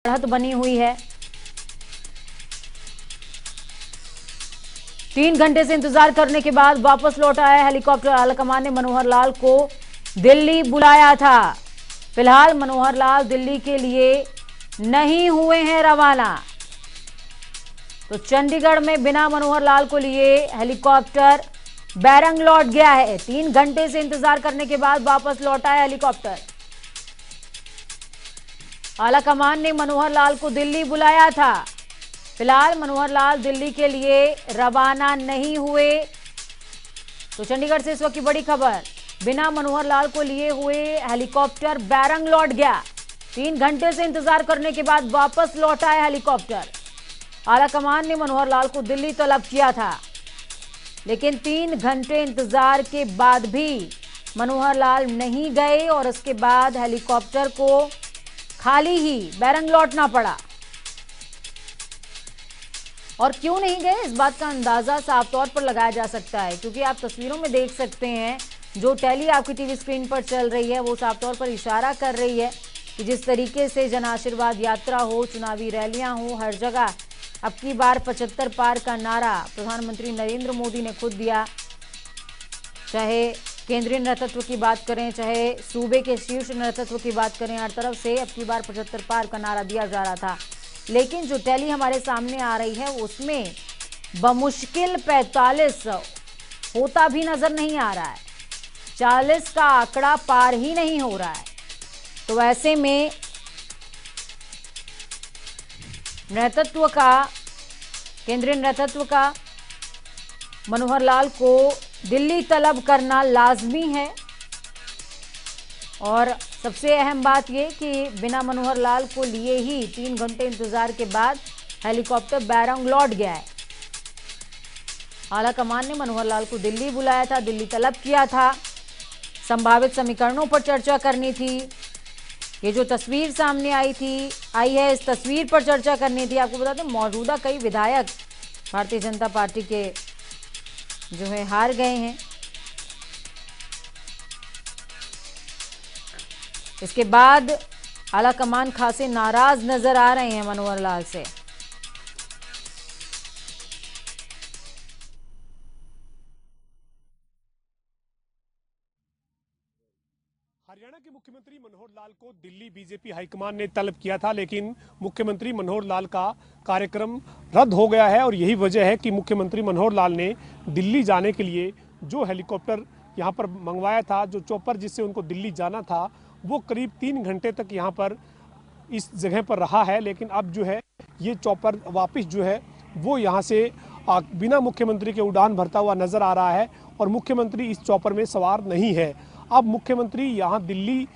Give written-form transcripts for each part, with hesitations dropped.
बढ़त बनी हुई है। 3 घंटे से इंतजार करने के बाद वापस लौट आया हेलीकॉप्टर। आलाकमान ने मनोहर लाल को दिल्ली बुलाया था। फिलहाल मनोहर लाल दिल्ली के लिए नहीं हुए हैं रवाना। तो चंडीगढ़ में बिना मनोहर लाल को लिए हेलीकॉप्टर बैरंग लौट गया है। 3 घंटे से इंतजार करने के बाद वापस लौटा है हेलीकॉप्टर। आलाकमान ने मनोहर लाल को दिल्ली बुलाया था। फिलहाल मनोहर लाल दिल्ली के लिए रवाना नहीं हुए। तो चंडीगढ़ से इस वक्त की बड़ी खबर, बिना मनोहर लाल को लिए हुए हेलीकॉप्टर बैरंग लौट गया। 3 घंटे से इंतजार करने के बाद वापस लौटा है हेलीकॉप्टर। आलाकमान ने मनोहर लाल को दिल्ली तलब किया था, लेकिन 3 घंटे इंतजार के बाद भी मनोहर लाल नहीं गए और उसके बाद हेलीकॉप्टर को खाली ही बैरंग लौटना पड़ा। और क्यों नहीं गए, इस बात का अंदाजा साफ तौर पर लगाया जा सकता है, क्योंकि आप तस्वीरों में देख सकते हैं, जो टैली आपकी टीवी स्क्रीन पर चल रही है वो साफ तौर पर इशारा कर रही है कि जिस तरीके से जन आशीर्वाद यात्रा हो, चुनावी रैलियां हो, हर जगह अब की बार 75 पार का नारा प्रधानमंत्री नरेंद्र मोदी ने खुद दिया। चाहे केंद्रीय नेतृत्व की बात करें, चाहे सूबे के शीर्ष नेतृत्व की बात करें, हर तरफ से अब की बार 75 पार का नारा दिया जा रहा था। लेकिन जो टैली हमारे सामने आ रही है उसमें बमुश्किल 45 होता भी नजर नहीं आ रहा है। 40 का आंकड़ा पार ही नहीं हो रहा है। तो ऐसे में नेतृत्व का, केंद्रीय नेतृत्व का मनोहर लाल को दिल्ली तलब करना लाजमी है। और सबसे अहम बात यह कि बिना मनोहर लाल को लिए ही 3 घंटे इंतजार के बाद हेलीकॉप्टर बैरंग लौट गया है। आलाकमान ने मनोहर लाल को दिल्ली बुलाया था, दिल्ली तलब किया था, संभावित समीकरणों पर चर्चा करनी थी। ये जो तस्वीर सामने आई है, इस तस्वीर पर चर्चा करनी थी। आपको बता दें, मौजूदा कई विधायक भारतीय जनता पार्टी के जो है हार गए हैं। इसके बाद आलाकमान खासे नाराज नजर आ रहे हैं मनोहर लाल से। हरियाणा के मुख्यमंत्री मनोहर लाल को दिल्ली बीजेपी हाईकमान ने तलब किया था, लेकिन मुख्यमंत्री मनोहर लाल का कार्यक्रम रद्द हो गया है। और यही वजह है कि मुख्यमंत्री मनोहर लाल ने दिल्ली जाने के लिए जो हेलीकॉप्टर यहां पर मंगवाया था, जो चॉपर जिससे उनको दिल्ली जाना था, वो करीब 3 घंटे तक यहाँ पर इस जगह पर रहा है। लेकिन अब जो है ये चॉपर वापस जो है वो यहाँ से बिना मुख्यमंत्री के उड़ान भरता हुआ नजर आ रहा है और मुख्यमंत्री इस चॉपर में सवार नहीं है। अब मुख्यमंत्री यहाँ दिल्ली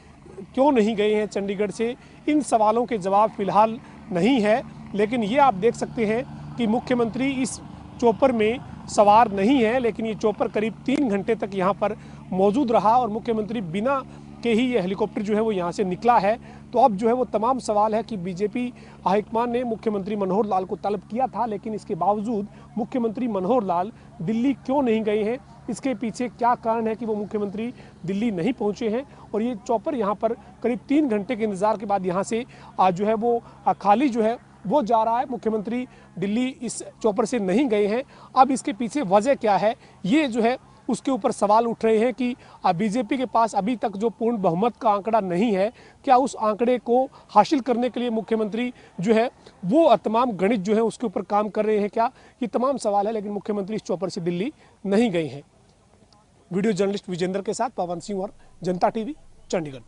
क्यों नहीं गए हैं चंडीगढ़ से, इन सवालों के जवाब फिलहाल नहीं है। लेकिन ये आप देख सकते हैं कि मुख्यमंत्री इस चॉपर में सवार नहीं है, लेकिन ये चॉपर करीब 3 घंटे तक यहाँ पर मौजूद रहा और मुख्यमंत्री बिना के ही ये हेलीकॉप्टर जो है वो यहाँ से निकला है। तो अब जो है वो तमाम सवाल है कि बीजेपी हाईकमान ने मुख्यमंत्री मनोहर लाल को तलब किया था, लेकिन इसके बावजूद मुख्यमंत्री मनोहर लाल दिल्ली क्यों नहीं गए हैं, इसके पीछे क्या कारण है कि वो मुख्यमंत्री दिल्ली नहीं पहुंचे हैं। और ये चॉपर यहाँ पर करीब 3 घंटे के इंतजार के बाद यहाँ से जो है वो खाली जो है वो जा रहा है। मुख्यमंत्री दिल्ली इस चॉपर से नहीं गए हैं। अब इसके पीछे वजह क्या है, ये जो है उसके ऊपर सवाल उठ रहे हैं कि बीजेपी के पास अभी तक जो पूर्ण बहुमत का आंकड़ा नहीं है, क्या उस आंकड़े को हासिल करने के लिए मुख्यमंत्री जो है वो तमाम गणित जो है उसके ऊपर काम कर रहे हैं क्या, ये तमाम सवाल है। लेकिन मुख्यमंत्री इस चॉपर से दिल्ली नहीं गए हैं। वीडियो जर्नलिस्ट विजेंद्र के साथ पवन सिंह और जनता टीवी, चंडीगढ़।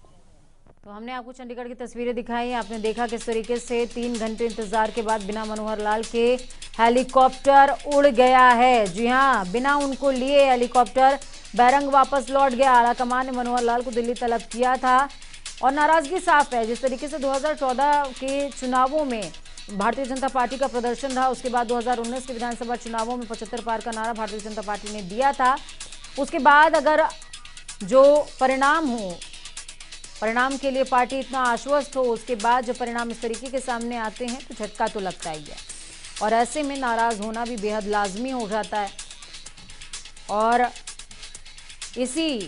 तो हमने आपको चंडीगढ़ की तस्वीरें दिखाई। आपने देखा किस तरीके से 3 घंटे इंतजार के बाद बिना मनोहर लाल के हेलीकॉप्टर उड़ गया है। जी हां, बिना उनको लिए हेलीकॉप्टर बैरंग वापस लौट गया। आलाकमान ने मनोहर लाल को दिल्ली तलब किया था और नाराजगी साफ है। जिस तरीके से 2014 के चुनावों में भारतीय जनता पार्टी का प्रदर्शन रहा, उसके बाद 2019 के विधानसभा चुनावों में 75 पार का नारा भारतीय जनता पार्टी ने दिया था। उसके बाद अगर जो परिणाम के लिए पार्टी इतना आश्वस्त हो, उसके बाद जब परिणाम इस तरीके के सामने आते हैं तो झटका तो लगता ही है। और ऐसे में नाराज होना भी बेहद लाजमी हो जाता है। और इसी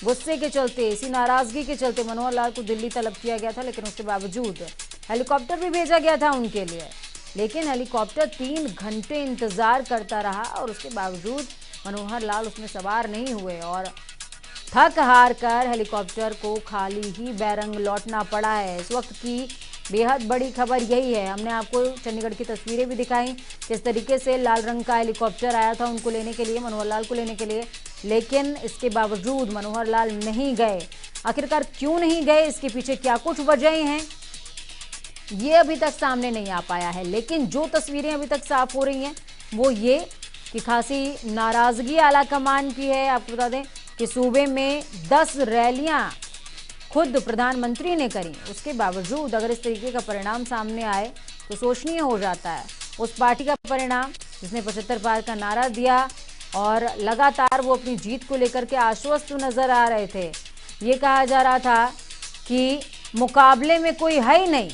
गुस्से के चलते, इसी नाराजगी के चलते मनोहर लाल को दिल्ली तलब किया गया था, लेकिन उसके बावजूद हेलीकॉप्टर भी भेजा गया था उनके लिए, लेकिन हेलीकॉप्टर 3 घंटे इंतजार करता रहा और उसके बावजूद मनोहर लाल उसमें सवार नहीं हुए और थक हार कर हेलीकॉप्टर को खाली ही बैरंग लौटना पड़ा है। इस वक्त की बेहद बड़ी खबर यही है। हमने आपको चंडीगढ़ की तस्वीरें भी दिखाई, किस तरीके से लाल रंग का हेलीकॉप्टर आया था उनको लेने के लिए, मनोहर लाल को लेने के लिए, लेकिन इसके बावजूद मनोहर लाल नहीं गए। आखिरकार क्यों नहीं गए, इसके पीछे क्या कुछ वजहें हैं, ये अभी तक सामने नहीं आ पाया है। लेकिन जो तस्वीरें अभी तक साफ हो रही हैं वो ये कि खासी नाराजगी आला कमान की है। आपको बता दें कि सूबे में 10 रैलियां खुद प्रधानमंत्री ने करी, उसके बावजूद अगर इस तरीके का परिणाम सामने आए तो सोचनीय हो जाता है। उस पार्टी का परिणाम जिसने 75 पार का नारा दिया और लगातार वो अपनी जीत को लेकर के आश्वस्त नजर आ रहे थे। ये कहा जा रहा था कि मुकाबले में कोई है ही नहीं,